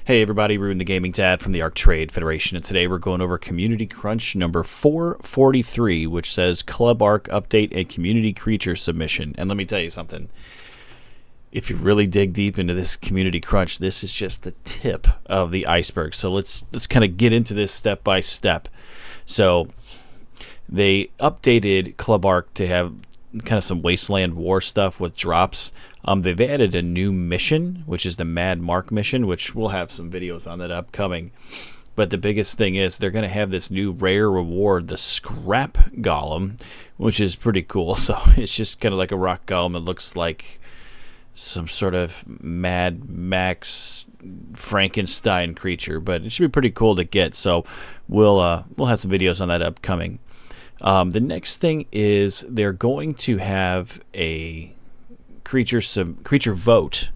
Hey everybody, Ruin the Gaming Dad from the Arc Trade Federation, and today we're going over Community Crunch number 443, which says Club Arc Update and Community Creature Submission. And let me tell you something. If you really dig deep into this Community Crunch, this is just the tip of the iceberg. So let's kind of get into this step by step. So they updated Club Arc to have kind of some Wasteland War stuff with drops. They've added a new mission, which is the Mad Mark mission, which we'll have some videos on that upcoming. But the biggest thing is they're going to have this new rare reward, the Scrap Golem, which is pretty cool. So it's just kind of like a rock golem that looks like some sort of Mad Max Frankenstein creature, but it should be pretty cool to get. So we'll have some videos on that upcoming. The next thing is they're going to have a creature vote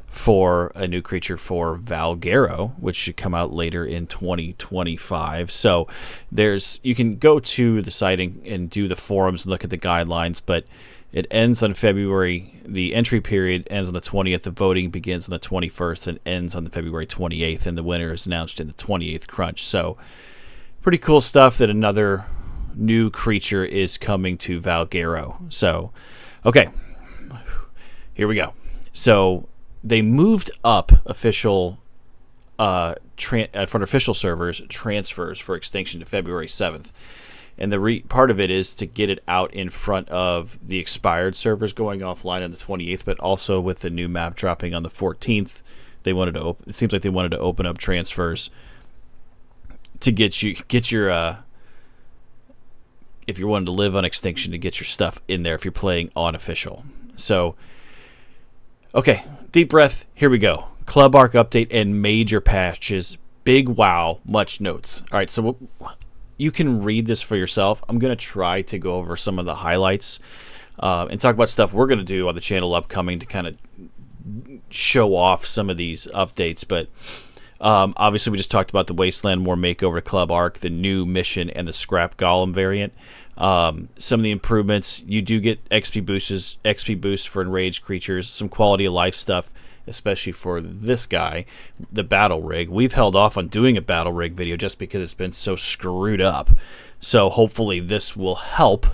for a new creature for Valguero, which should come out later in 2025. So you can go to the site and do the forums and look at the guidelines, but it ends on February. The entry period ends on the 20th. The voting begins on the 21st and ends on the February 28th, and the winner is announced in the 28th crunch. So pretty cool stuff that another new creature is coming to Valguero. So, okay. Here we go. So they moved up official for official servers transfers for Extinction to February 7th. And the part of it is to get it out in front of the expired servers going offline on the 28th, but also with the new map dropping on the 14th, they wanted to it seems like they wanted to open up transfers to get your if you're wanting to live on Extinction, to get your stuff in there if you're playing on official. So okay, deep breath, here we go. Club Arc update and major patches. Big wow, much notes. All right, so you can read this for yourself. I'm going to try to go over some of the highlights and talk about stuff we're going to do on the channel upcoming to kind of show off some of these updates. But obviously, we just talked about the Wasteland War makeover to Club Arc, the new mission, and the Scrap Golem variant. Some of the improvements, you do get XP boosts for enraged creatures, some quality of life stuff, especially for this guy, the battle rig. We've held off on doing a battle rig video just because it's been so screwed up. So hopefully this will help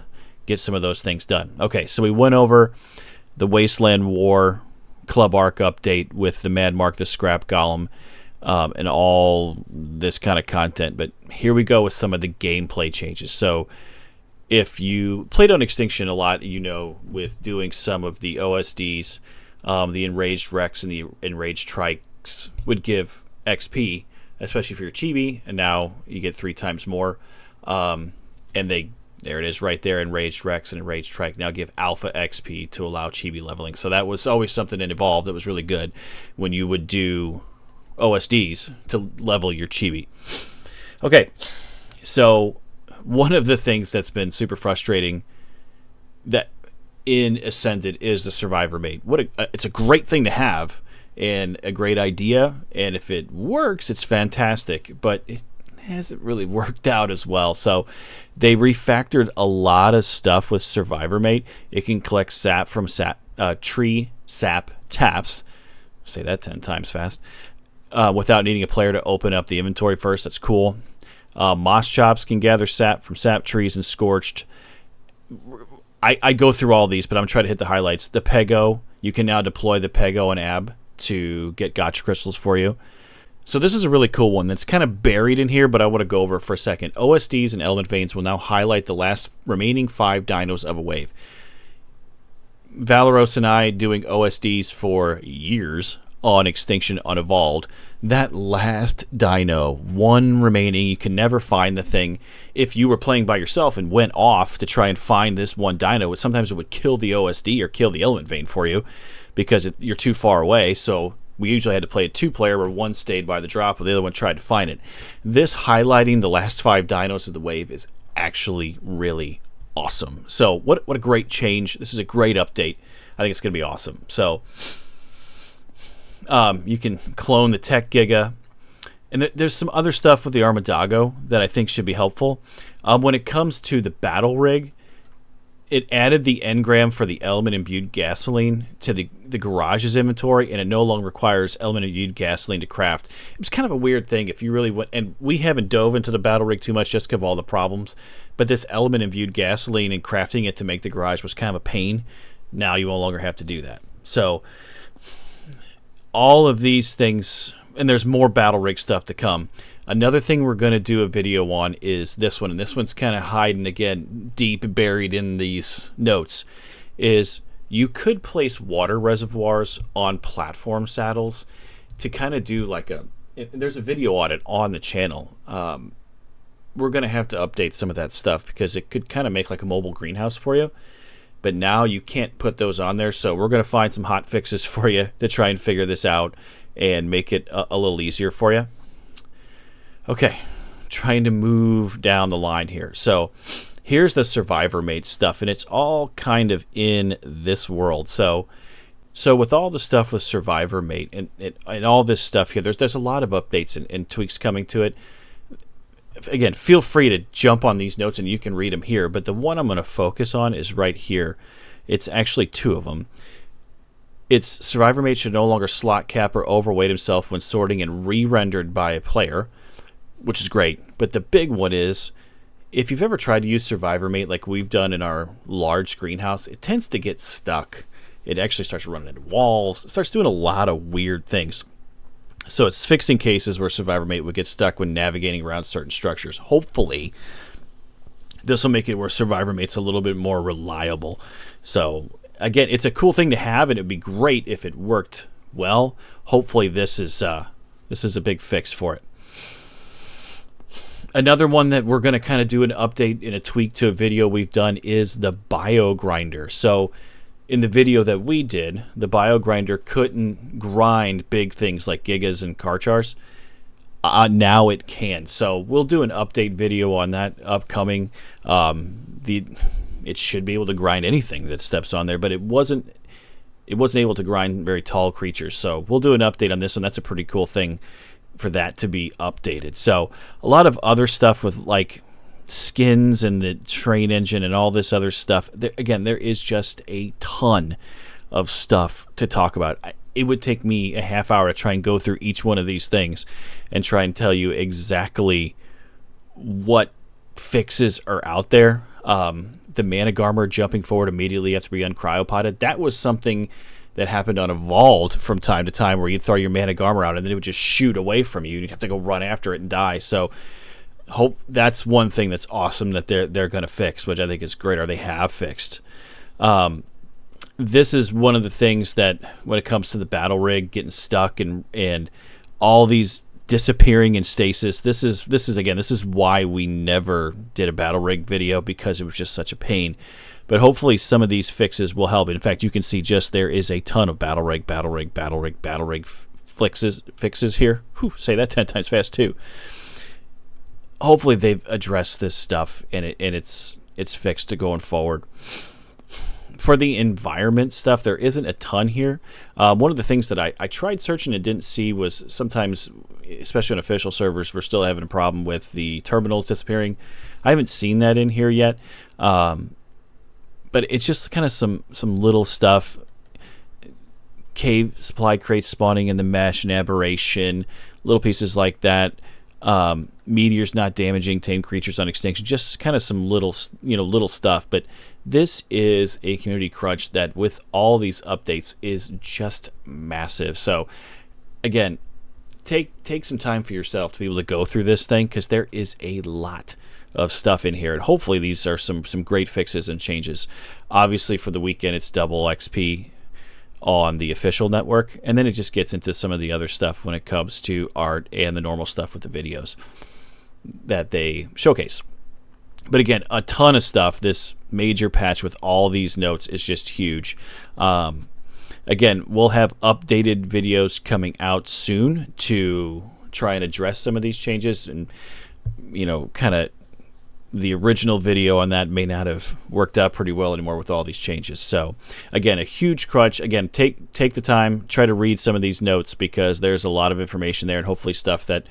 get some of those things done. Okay, so we went over the Wasteland War Club Arc update with the Mad Mark, the Scrap Golem, and all this kind of content. But here we go with some of the gameplay changes. So if you played on Extinction a lot, you know, with doing some of the OSDs, the Enraged Rex and the Enraged Trikes would give XP, especially for your Chibi, and now you get 3 times more. And there it is right there, Enraged Rex and Enraged Trike now give Alpha XP to allow Chibi leveling. So that was always something that evolved that was really good when you would do OSDs to level your Chibi. Okay, so one of the things that's been super frustrating that in Ascended is the Survivor Mate. It's a great thing to have and a great idea, and if it works, it's fantastic, but it hasn't really worked out as well. So they refactored a lot of stuff with Survivor Mate. It can collect sap from tree sap taps. Say that 10 times fast. Without needing a player to open up the inventory first. That's cool. Moss Chops can gather sap from sap trees and Scorched. I go through all these, but I'm trying to hit the highlights. The Pego, you can now deploy the Pego and Ab to get gotcha crystals for you. So this is a really cool one that's kind of buried in here, but I want to go over it for a second. OSDs and Element Veins will now highlight the last remaining 5 dinos of a wave. Valoros and I doing OSDs for years on Extinction Unevolved. That last dino, 1 remaining, you can never find the thing. If you were playing by yourself and went off to try and find this 1 dino, sometimes it would kill the OSD or kill the Element Vein for you because you're too far away. So we usually had to play a 2-player where 1 stayed by the drop while the other one tried to find it. This highlighting the last 5 dinos of the wave is actually really awesome. So what a great change. This is a great update. I think it's going to be awesome. So you can clone the Tech Giga. And there's some other stuff with the Armadago that I think should be helpful. When it comes to the battle rig, it added the engram for the element imbued gasoline to the garage's inventory, and it no longer requires element imbued gasoline to craft. It was kind of a weird thing if you really went, and we haven't dove into the battle rig too much just because of all the problems, but this element imbued gasoline and crafting it to make the garage was kind of a pain. Now you no longer have to do that. So all of these things, and there's more battle rig stuff to come. Another thing we're going to do a video on is this one, and this one's kind of hiding, again, deep buried in these notes, is you could place water reservoirs on platform saddles to kind of do like there's a video on it on the channel. We're going to have to update some of that stuff because it could kind of make like a mobile greenhouse for you. But now you can't put those on there, so we're going to find some hot fixes for you to try and figure this out and make it a little easier for you. Okay, trying to move down the line here. So here's the Survivor Mate stuff, and it's all kind of in this world. So with all the stuff with Survivor Mate and all this stuff here, there's a lot of updates and tweaks coming to it. Again, feel free to jump on these notes and you can read them here, but the one I'm going to focus on is right here. It's actually two of them. It's Survivor Mate should no longer slot cap or overweight himself when sorting and re-rendered by a player, which is great. But the big one is, if you've ever tried to use Survivor Mate like we've done in our large greenhouse, it tends to get stuck. It actually starts running into walls. It starts doing a lot of weird things. So it's fixing cases where Survivor Mate would get stuck when navigating around certain structures. Hopefully, this will make it where Survivor Mate's a little bit more reliable. So again, it's a cool thing to have, and it'd be great if it worked well. Hopefully, this is a big fix for it. Another one that we're going to kind of do an update and a tweak to a video we've done is the bio grinder. So in the video that we did, the bio grinder couldn't grind big things like gigas and carchars. Now it can. So we'll do an update video on that upcoming. It should be able to grind anything that steps on there, but it wasn't able to grind very tall creatures. So we'll do an update on this, and that's a pretty cool thing for that to be updated. So a lot of other stuff with like skins and the train engine and all this other stuff. Again, there is just a ton of stuff to talk about. It would take me a half hour to try and go through each one of these things and try and tell you exactly what fixes are out there. The Mana Garmer jumping forward immediately after being cryopotted, that was something that happened on Evolved from time to time, where you'd throw your Mana Garmer out and then it would just shoot away from you and you'd have to go run after it and die. So hope that's one thing that's awesome that they're going to fix, which I think is great, or they have fixed. This is one of the things that when it comes to the battle rig getting stuck and all these disappearing in stasis, this is why we never did a battle rig video, because it was just such a pain. But hopefully some of these fixes will help. In fact, you can see just there is a ton of battle rig fixes here. Whew, say that 10 times fast too. Hopefully they've addressed this stuff and it's fixed to going forward. For the environment stuff, there isn't a ton here. One of the things that I tried searching and didn't see was sometimes, especially on official servers, we're still having a problem with the terminals disappearing. I haven't seen that in here yet. But it's just kind of some little stuff. Cave supply crates spawning in the mesh and aberration, little pieces like that. Meteors not damaging tame creatures on Extinction, just kind of some little stuff. But this is a community crunch that, with all these updates, is just massive. So again, take some time for yourself to be able to go through this thing, because there is a lot of stuff in here, and hopefully these are some great fixes and changes. Obviously for the weekend it's double XP on the official network, and then it just gets into some of the other stuff when it comes to art and the normal stuff with the videos that they showcase. But again, a ton of stuff. This major patch with all these notes is just huge. Again, we'll have updated videos coming out soon to try and address some of these changes, and kind of the original video on that may not have worked out pretty well anymore with all these changes. So again, a huge crunch. Again, take the time, try to read some of these notes, because there's a lot of information there, and hopefully stuff that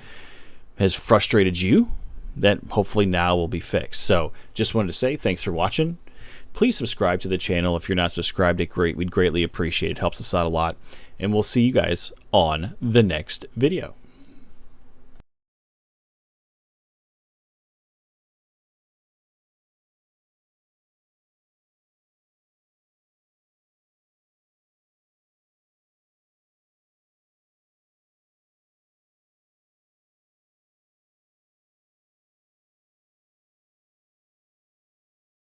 has frustrated you that hopefully now will be fixed. So just wanted to say thanks for watching. Please subscribe to the channel if you're not subscribed. We'd greatly appreciate it. It helps us out a lot. And we'll see you guys on the next video.